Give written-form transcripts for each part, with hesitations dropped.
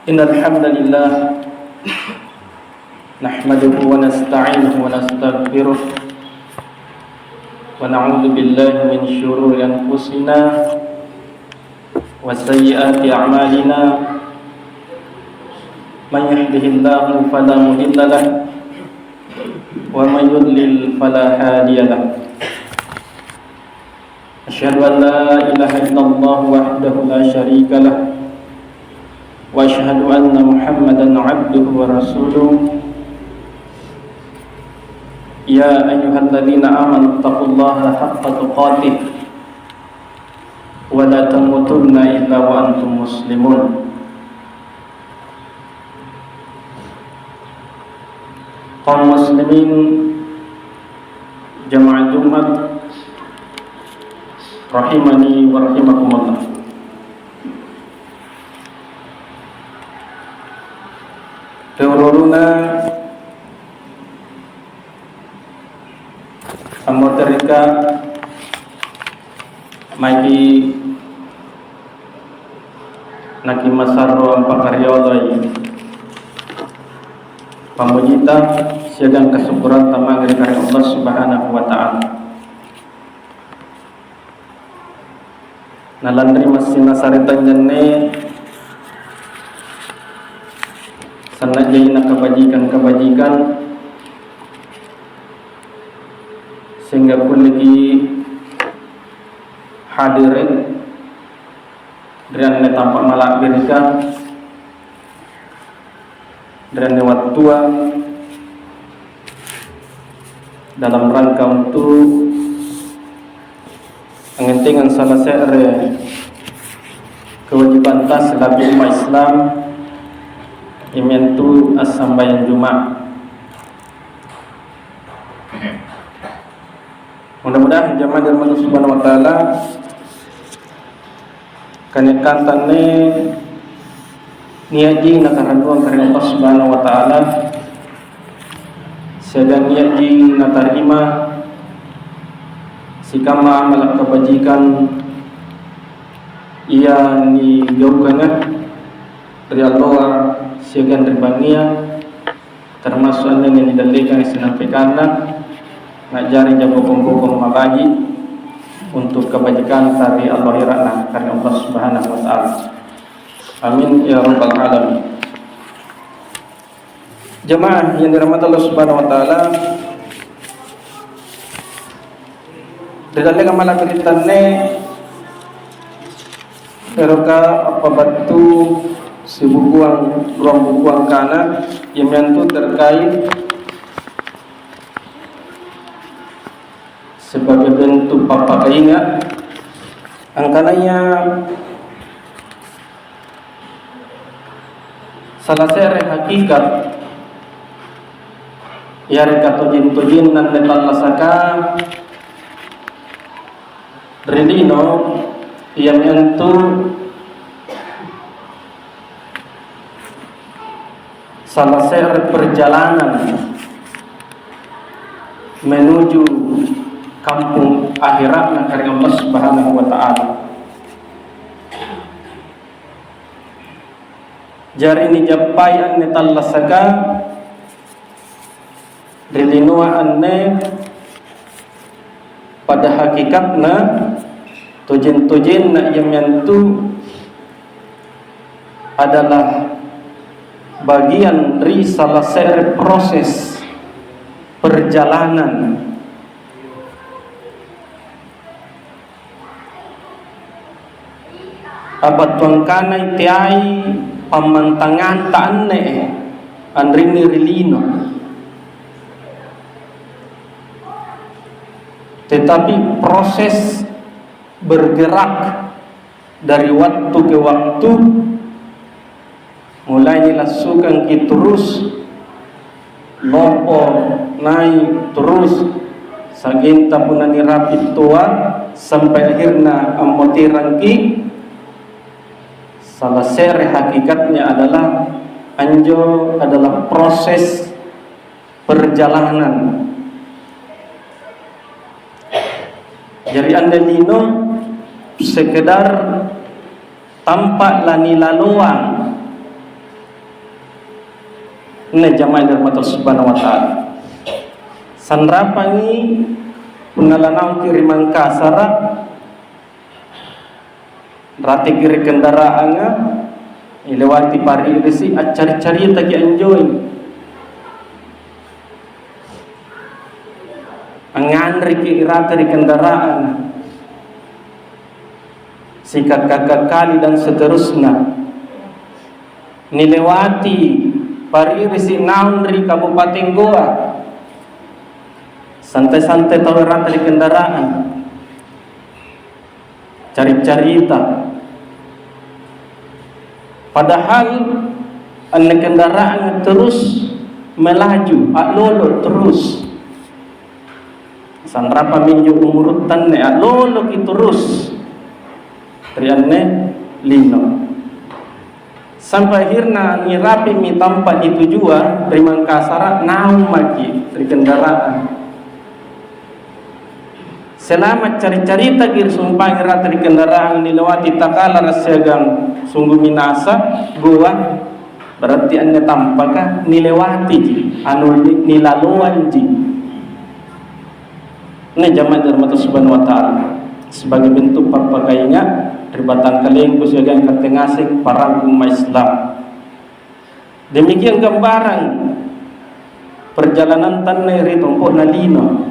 إن الحمد لله نحمده ونستعينه ونستغفره ونعوذ بالله من شرور أنفسنا وسيئات أعمالنا من يهده الله فلا مضل له ومن يضلل فلا هادي له أشهد أن لا إله إلا الله وحده لا شريك له وأشهد أن محمدا عبده ورسوله يا أيها الذين آمنوا اتقوا الله حق تقاته ولا تموتن إلا وأنتم مسلمون kaum muslimin jamaah Jumat rahimani wa rahimakumullah. Teuruluna amoterika magi naki masarro ampakaryolai pamujita siagang kesyukuran tamang dari Allah Subhanahu wa ta'ala. Nalandri masih nasaritan jenne sanad jayina kebajikan sehingga pun lagi hadirin dan tampak malak birika dan lewat tua dalam rangka untuk mengentingkan salah seorang kewajiban tas selaku umat Islam imentu as-sambayan Jumat. Mudah-mudahan jamaah dari Allah Subhanahu wa taala kanekantane niaji nakaranduan karya Allah Subhanahu wa taala sedang niaji natarima sikama amal kebajikan ia ni jauhkannya dari Allah siagan terbangnya termasuk yang didalikan isnafikanna ngajari jago bokong mabaji untuk kebajikan dari Allah irana karena Allah Subhanahu wa taala. Amin ya rabbal alamin. Jemaah yang dirahmati Allah Subhanahu wa taala, didalikan malam beritane eroka apa batu si bukuang ruang bukuang kana yang mentu terkait sebagai bentuk papakainya angkananya salah sere hakikat yari katujin nan netallasaka relino yang mentu salah satu perjalanan menuju kampung akhirat karya Allah Subhanahu wa taala. Jari ini japai anne tallasaka dilinua anne pada hakikatna tujin yang mentu adalah bagian dari salah satu proses perjalanan abad tuangkanai tiai pamantangan taane andrini rilino, tetapi proses bergerak dari waktu ke waktu mulai dilasukan ki terus lopo naik terus saginta punani rapid tua sampai akhirnya amotiran ki salah sere hakikatnya adalah anjo adalah proses perjalanan. Jadi anda lino sekedar tampak lani laluan Ne jamaah dirahmati subhanahu wa ta'ala. Sanrapangi pengalanau kiri mangkasara rati kiri kendaraannya ilewati pari resi acari-cari tagi enjoy angandri ki rati di kendaraan sikat kakak kali dan seterusnya nilewati pari resi naundri Kabupaten Goa santai-santai toleran di kendaraan cari-carita padahal ane kendaraan terus melaju lolo terus sanrapa minju umurutan ne lolo ki terus rianne lino sampai akhirnya ni rapi mi tampak di tujuan dari Mangkasara naum maki dari kendaraan selamat cari-carita kir sumpah ngerat dari kendaraan dilewati takala rasyagang sungguh minasa gua berarti anda tampakah nilewati ji anu nilaluan ji ini jamaah dirahmati subhanahu wa ta'ala sebagai bentuk perpakaiannya ribatan kalian kusyagang ketengasik para umat Islam demikian gambaran perjalanan tanah ritongkok nalino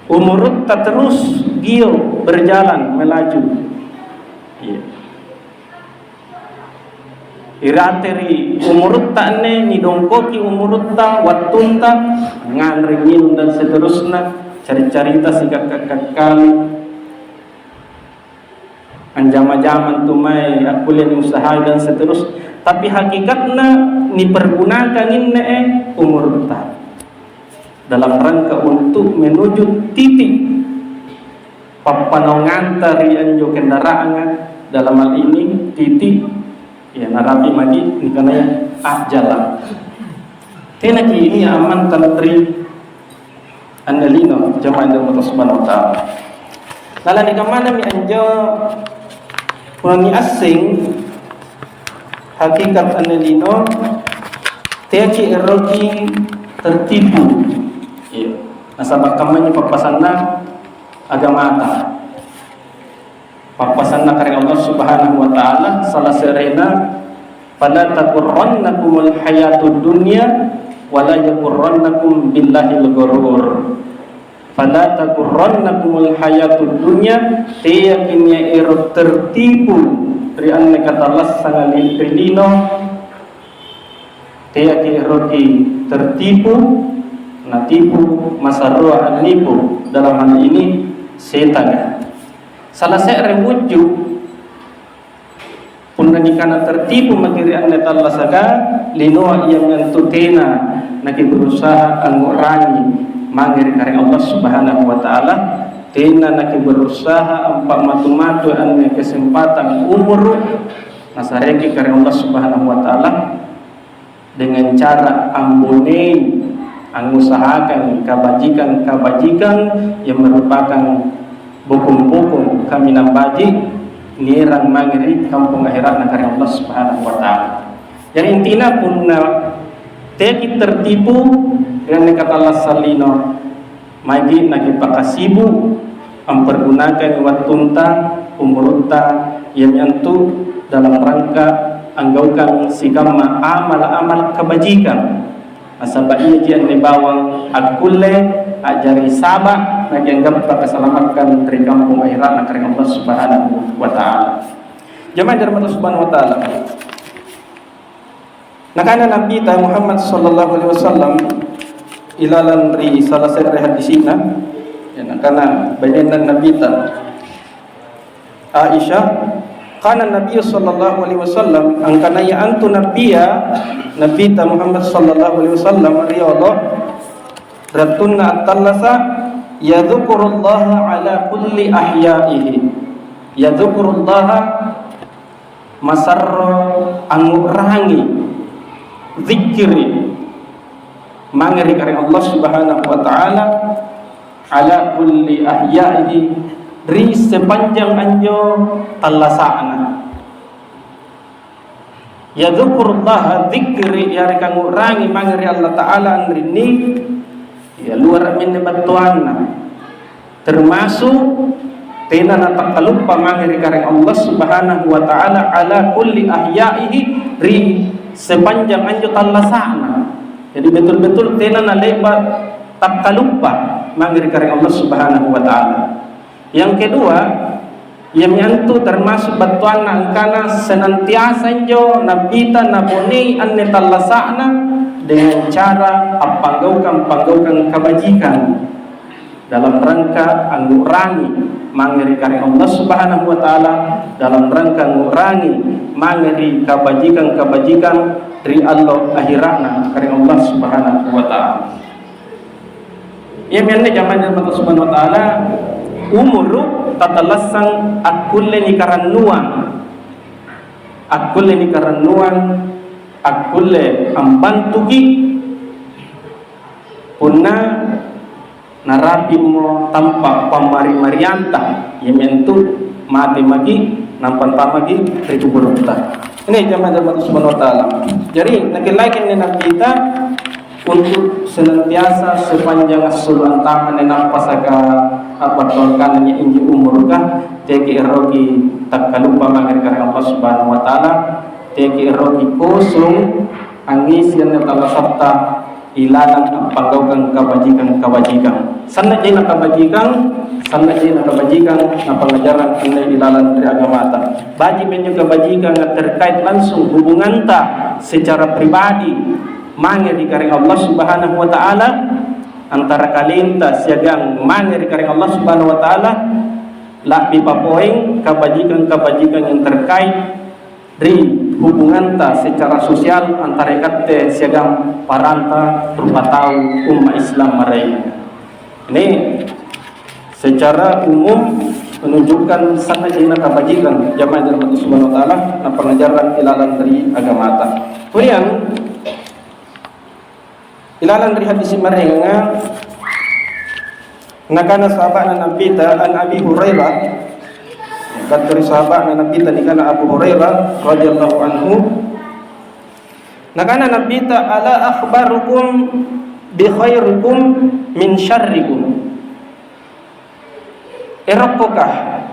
umurut tak terus gio berjalan melaju irateri umurut tak ne ni dongkoki umurut tak watunta nganringin dan seterusnya cari-carita sikap kakak kali anjama-jaman tumai aku lihat usaha dan seterus tapi hakikatnya ni pergunakan ini umurut tak dalam rangka untuk menuju titik papanongan tari anjo kendaraan dalam hal ini titik ya narapi magi ini karena jalan tenaki ini aman tantri annalino jamaah dirahmati subhanahu wa ta'ala nala di kamana mi anjo punani asing hakikat annalino teki eroki tertipu nasabak kamanya papasanna agamata papasanna karya Allah subhanahu wa ta'ala salah serena fala takurrannakumul hayatud dunya wala yakurrannakum billahil ghurur fala takurrannakumul hayatud dunya tiyakinnya ero tertipu dari anne kata Allah sangalil trilino tiyakin eroti tertipu natipu masarua nipu dalam hal ini setan salah saya wujud pun nikana tertipu makiri anna Allah saga linoa yang mentutena naki berusaha angurani mangiri karya Allah subhanahu wa ta'ala tena naki berusaha empat matu-matu anna kesempatan umur nasareki karya Allah subhanahu wa ta'ala dengan cara ambone mengusahakan kebajikan yang merupakan bukum-bukum kami nambaji nirang mangiri kampung akhirat karya Allah subhanahu wa ta'ala yang intinya pun teki tertipu dengan kata Allah salino magi nagi pakasibu mempergunakan watunta umurunta yang nyantu dalam rangka anggaukan sigama amal-amal kebajikan asaba iya jian ni bawang akulle ajari sabak nagianggap keselamatan dari kampung akhirat na karya Allah subhanahu wa ta'ala jamaah dirahmati subhanahu wa ta'ala nakana Nabi ta Muhammad sallallahu alaihi wasallam ilalan ri salah satu hadisina ya nakana bayanan Nabi ta Aisyah kana Nabi sallallahu alaihi wasallam angkana ya antu nabiya Nabi ta Muhammad sallallahu alaihi wasallam riyadha ratunna at-tallasa yadhkurullaha ala kulli ahyaihi yadhkurullaha masarra angurangi zikri mangeri karya Allah subhanahu wa ta'ala ala kulli ahyaihi ri sepanjang anjo tallasana yadzukurullah dzikri ya reka ngurangi mangri Allah taala andrini ya luar min batuanna termasuk tena na takalupa mangri kareng Allah subhanahu wa taala ala kulli ahyaihi ri sepanjang anjo tallasana. Jadi betul-betul tena na lebat takalupa mangri kareng Allah subhanahu wa taala. Yang kedua, yang nyantu termasuk batuan angkana senantiasa jo nabita naboni anne tallasana dengan cara panggaukan kebajikan dalam rangka mengurangi mangeri kareng Allah subhanahu wa ta'ala, dalam rangka mengurangi mangeri kebajikan dari Allah akhirana kareng Allah subhanahu wa ta'ala. Ya menne zaman Allah subhanahu wa ta'ala umuru tatalasang akulle ni karannuan akulle ambantugi punna narapi mo tampak pamari-marianta yementu mati magi nampan pamagi rikuburukta. Ini zaman Allah subhanahu wa ta'ala. Jadi nakilaikin ni kita untuk senantiasa sepanjang suluan taman dan pasaka apa tolkan nya inji umur kah teki erogi tak kalupa mangir karena Allah subhanahu wa ta'ala teki erogi kosong angis yang telah sabta ilalang panggaukan kebajikan sana jina kebajikan na pengajaran ina ilalang dari agama ta baji menyo kebajikan terkait langsung hubungan ta secara pribadi mangir kareng Allah subhanahu wa ta'ala antara kalinta siagang mangir kareng Allah subhanahu wa ta'ala la bipapoing kebajikan yang terkait dari hubungan ta secara sosial antara kate siagang paranta rupatau umat Islam mereka. Ini secara umum menunjukkan sana jina kebajikan jamaah Allah subhanahu wa ta'ala dan pengajaran ilalan dari agama ta. Kemudian ilalan dari hadis mereka nakana sahabat Nabi ta an Abi Hurairah dari sahabat Nabi ta nikana Abu Hurairah radhiyallahu anhu nakana Nabi ta ala akhbarukum bi khairikum min syarrikum erapokah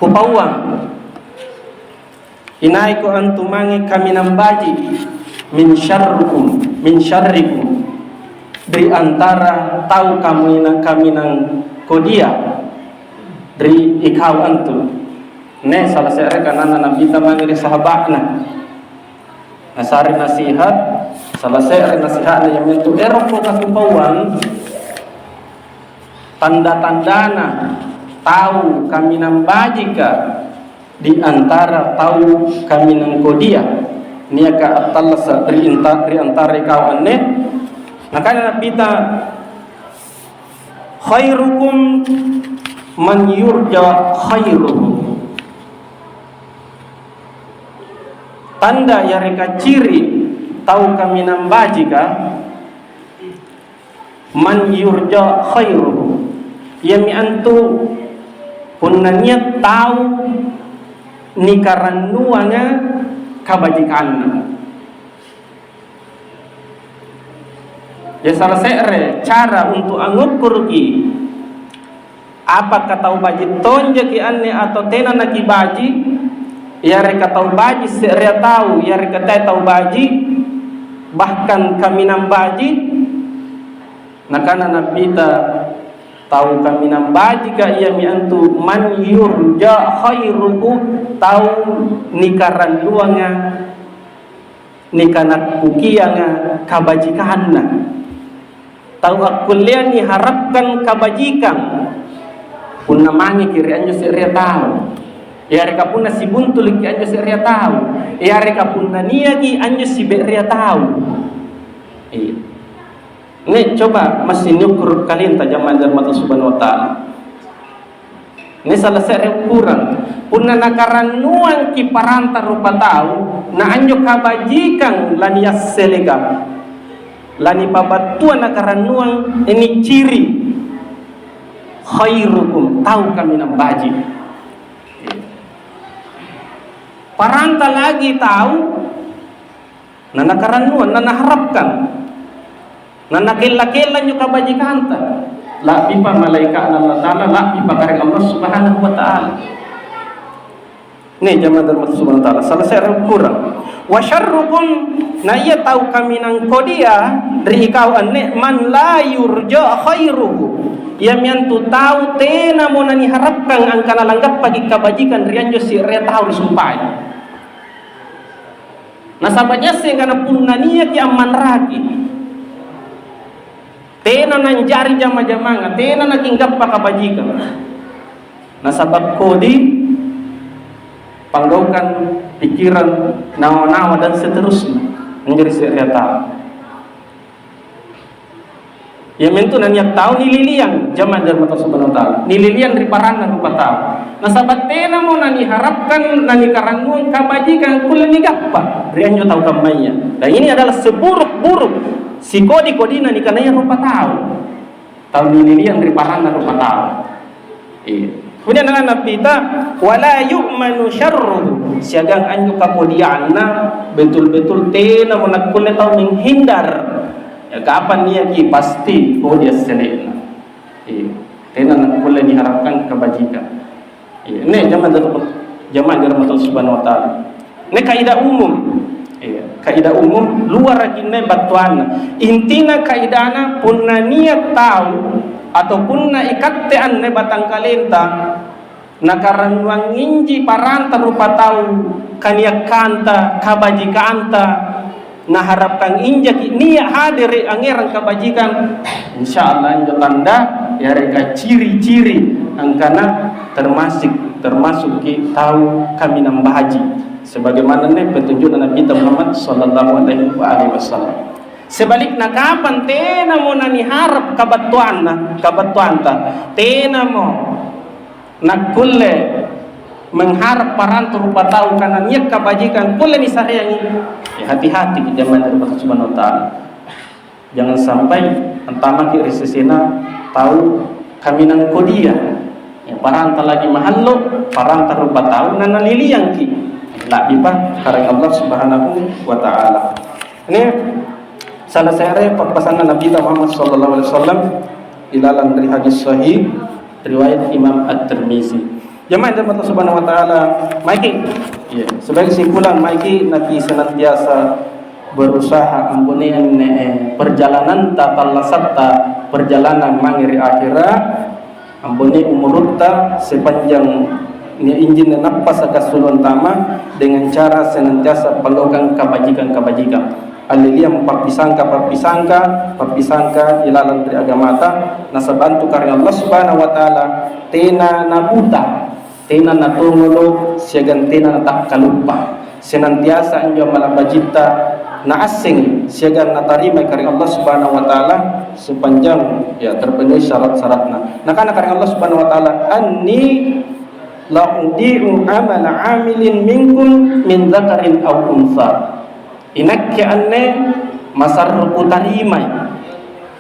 kupawang inai ko antumangi kami nambaji min syarrikum dari antara tahu kami nang kodia dari ikau antu ne salah seorang kanana Nabi tamangiri sahabatna nasari nasihat salah seorang nasihatna yang mentu eroko kakupawan tanda-tandana tahu kami nang bajika di antara tahu kami nang kodia niaka atalasa dari antara kau aneh makanya Nabi ta khairukum man yurja khairuhu tanda ya reka ciri tahu kami nambajika man yurja khairuhu yami antu punanya tahu nikarannuanya kabajikan. Ya salah seere cara untuk angukur ki apa kata baji tonja ki anne atau tena naki baji ya reka tahu baji seere tahu ya reka tahu baji bahkan kami nambaji nakana nabita tahu kami nambaji ka iya mi antu man yurja khairuhu tahu nikaran luanga nikanak kukianga kabajikanna tahu akulian diharapkan kebajikan punna mangi kiri anjo seria tahu ya reka punna si buntul ki anjo seria tahu ya reka punna niagi anjo si beria tahu ini coba masih nyukur kalian tajaman dari Allah subhanahu wa ta'ala ini salah seria ukuran punna nakarannuan ki paranta rupa tahu na anjo kabajikan lanias selega lani pabatuan nakarannuan ini ciri khairukum tahu kami nambaji Paranta lagi tahu nanakaranuan, nanaharapkan, nanakela-kela nyo kabajikanta. La pipa malaikat Allah Ta'ala, la pipa kareng Allah Subhanahu wa Ta'ala. Nih jamaah Allah Subhanahu wa Ta'ala, salah saya kurang. Wa syarrukum, na iya tahu kami nang kodia dari ikau anne man la yurja khairuhu. Yang tu tahu tena mo nani harapkan angkana langgap pagi kabajikan rianjo si rea tahu disumpah. Nasabanya sehingga pun nania ki aman raki. Tena nanjari jama-jamanga, tena nakinggap pa kabajikan. Nasabab kodi panggaukan pikiran nawa-nawa dan seterusnya menjadi seria tahu. Ya mentu nanya tahu nililiang zaman dari mata Subhanahu wa Ta'ala. Nililiang dari parana rupa tahu. Nasabat tena mau nani harapkan nani karangun kabajikan kulani gappa. Rianjo tahu kamanya. Dan ini adalah seburuk-buruk si kodi nani kanaya rupa tahu. Tahu nililiang dari parana rupa tahu. Kemudian dengan Nabi kita wala yu'manu syarruhu, siagang anjo kapodiana betul-betul tena monakule tahu menghindar. Ya kapan dia ki pasti dia selena. Tena nakule diharapkan kebajikan. Ini zaman dari Allah Subhanahu wa Ta'ala. Ini kaidah umum. Kaidah umum luar kini batuan. Intina kaidana punna niat tahu ataupun na ikattean ne batang kalenta nakaranwang inji paranta rupa tahu kaniak kanta kabajikanta na harapkan inja niat hadir angeran kabajikan insyaallah injo tanda ya reka ciri-ciri angkana termasuk ki tahu kami nambah haji sebagaimana ne petunjuk Nabi Muhammad sallallahu alaihi wasallam. Sebaliknya kapan tena mo nani harap kabatuanta tena mo nakulle mengharap paranta rupa tahu karena niat kabajikan kulle ni sareangi ya hati-hati di zaman dari Allah Subhanahu wa Ta'ala. Jangan sampai antama ki resesena tahu kami nang kodia ya paranta lagi mahallo paranta rupa tahu nana liliang ki la bipa karena Allah Subhanahu wa Ta'ala. Ini salah satu pesanan Nabi Muhammad sallallahu alaihi wasallam ilalan dari hadis sahih riwayat Imam At-Tirmizi. Jemaah dari Allah Subhanahu wa Ta'ala, maiki sebagai kesimpulan maiki Nabi senantiasa berusaha ambunian perjalanan tatallasata perjalanan mangiri akhirat ambuni umurutta sepanjang injin napas akasulun tama dengan cara senantiasa melakukan kebajikan aliliam papisangka ilalan dari agamata nasabantu karya Allah Subhanahu wa Ta'ala tena nabuta tena natungolo siagan tena natak kalupa senantiasa anjo malabajita na asing siagan natarima karya Allah Subhanahu wa Ta'ala sepanjang ya terpenuhi syarat-syaratna nakana karya Allah Subhanahu wa Ta'ala anni la udi'u amala amilin minkum min dzakarin aw unsa inak anne masarruku tarimai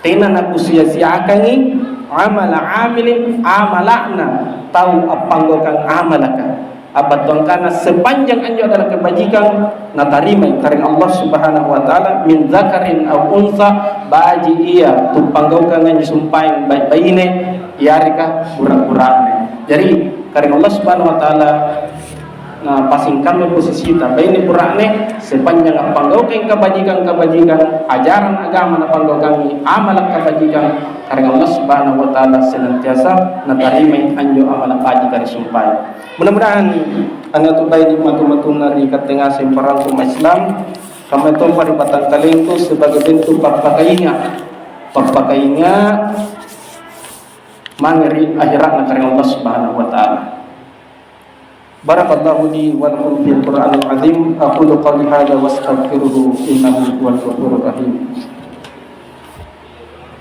tena naku sia-siakangi amala amilin amalakna tahu apanggokan amalaka abatuangkana sepanjang anjo adalah kebajikan natarimai karena Allah Subhanahu wa Ta'ala min zakarin aw unsa baji iya tupanggokan anjo sumpain baik-baine yarika burak-burakne jadi karena Allah Subhanahu wa Ta'ala na pasing kami posisi tapi ini purakne sepanjang panggau kebajikan ajaran agama na panggau kami amal kebajikan karena Allah Subhanahu wa Ta'ala senantiasa natarima anjo amal kebajikan sumpah. Mudah-mudahan anda tu baik nikmat-nikmat dari ketengah semparan umat Islam kami tu paribatan kalengku sebagai bentuk papakainya mangeri akhirat karena Allah Subhanahu wa Ta'ala. Barakallahu li wa lakum fil Qur'anil azim aqulu qawli hadza wastaghfiruhu innahu huwal ghafurur rahim.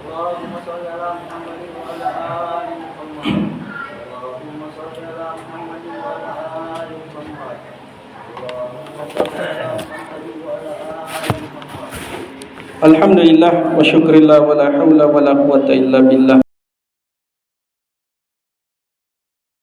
Allahumma shalli ala Muhammadin wa ala ali Muhammad. Allahumma shalli ala Muhammadin wa ala ali Muhammad. Allahumma shalli ala Muhammadin wa ala ali Muhammad. Alhamdulillah wa syukrillah wa la haula wa la quwwata illa billah.